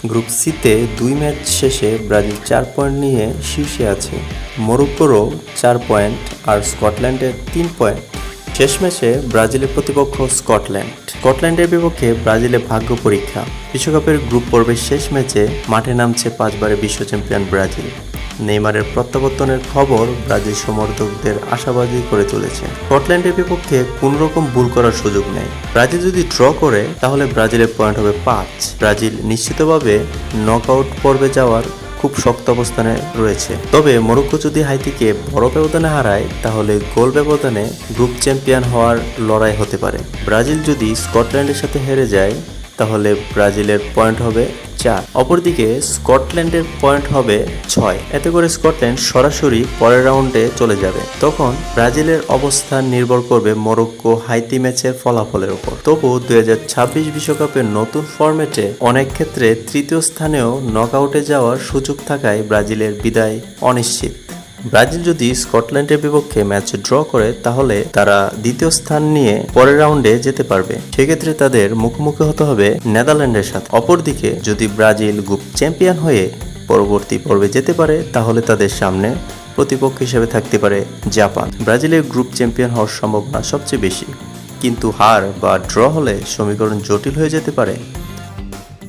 Group সিতে 2 match শেষে Brazil 4 point নিয়ে শীর্ষে আছে। মরক্কোরও 4 পয়েন্ট আর স্কটল্যান্ডের 3 পয়েন্ট। শেষ ম্যাচে ব্রাজিলের প্রতিপক্ষ স্কটল্যান্ডের বিপক্ষে ব্রাজিলের ভাগ্য পরীক্ষা। বিশ্বকাপের গ্রুপ পর্বের শেষ ম্যাচে মাঠে নামছে 5 বারের বিশ্ব চ্যাম্পিয়ন ব্রাজিল। নেইমারের প্রত্যাবর্তনের খবর ব্রাজিল সমর্থকদের আশাবাদী করে তুলেছে। স্কটল্যান্ডের বিপক্ষে কোনোরকম ভুল করার সুযোগ নেই। ব্রাজিল যদি ড্র করে তাহলে ব্রাজিলের পয়েন্ট হবে 5। ব্রাজিল নিশ্চিতভাবে নকআউট পর্বে যাওয়ার খুব শক্ত অবস্থানে রয়েছে। তবে মরক্কো যদি হাইতিকে বড় ব্যবধানে হারায় তাহলে গোল ব্যবধানে গ্রুপ চ্যাম্পিয়ন হওয়ার লড়াই হতে পারে। ব্রাজিল যদি স্কটল্যান্ডের সাথে হেরে যায় তাহলে ব্রাজিলের পয়েন্ট হবে 4, অপরদিকে স্কটল্যান্ডের পয়েন্ট হবে 6। এতে করে স্কটল্যান্ড সরাসরি পরের রাউন্ডে চলে যাবে। তখন ব্রাজিলের অবস্থান নির্ভর করবে মরক্কো হাইতি ম্যাচের ফলাফলের উপর। তবু 2026 বিশ্বকাপের নতুন ফরম্যাটে অনেক ক্ষেত্রে তৃতীয় স্থানেও নকআউটে যাওয়ার সুযোগ থাকায় ব্রাজিলের বিদায় অনিশ্চিত। ব্রাজিল যদি স্কটল্যান্ডের বিপক্ষে ম্যাচ ড্র করে তাহলে তারা দ্বিতীয় স্থান নিয়ে পরের রাউন্ডে যেতে পারবে। সেক্ষেত্রে তাদের মুখোমুখি হতে হবে নেদারল্যান্ডের সাথে। অপরদিকে যদি ব্রাজিল গ্রুপ চ্যাম্পিয়ন হয়ে পরবর্তী পর্বে যেতে পারে তাহলে তাদের সামনে প্রতিপক্ষ হিসেবে থাকতে পারে জাপান। ব্রাজিলের গ্রুপ চ্যাম্পিয়ন হওয়ার সম্ভাবনা সবচেয়ে বেশি, কিন্তু হার বা ড্র হলে সমীকরণ জটিল হয়ে যেতে পারে।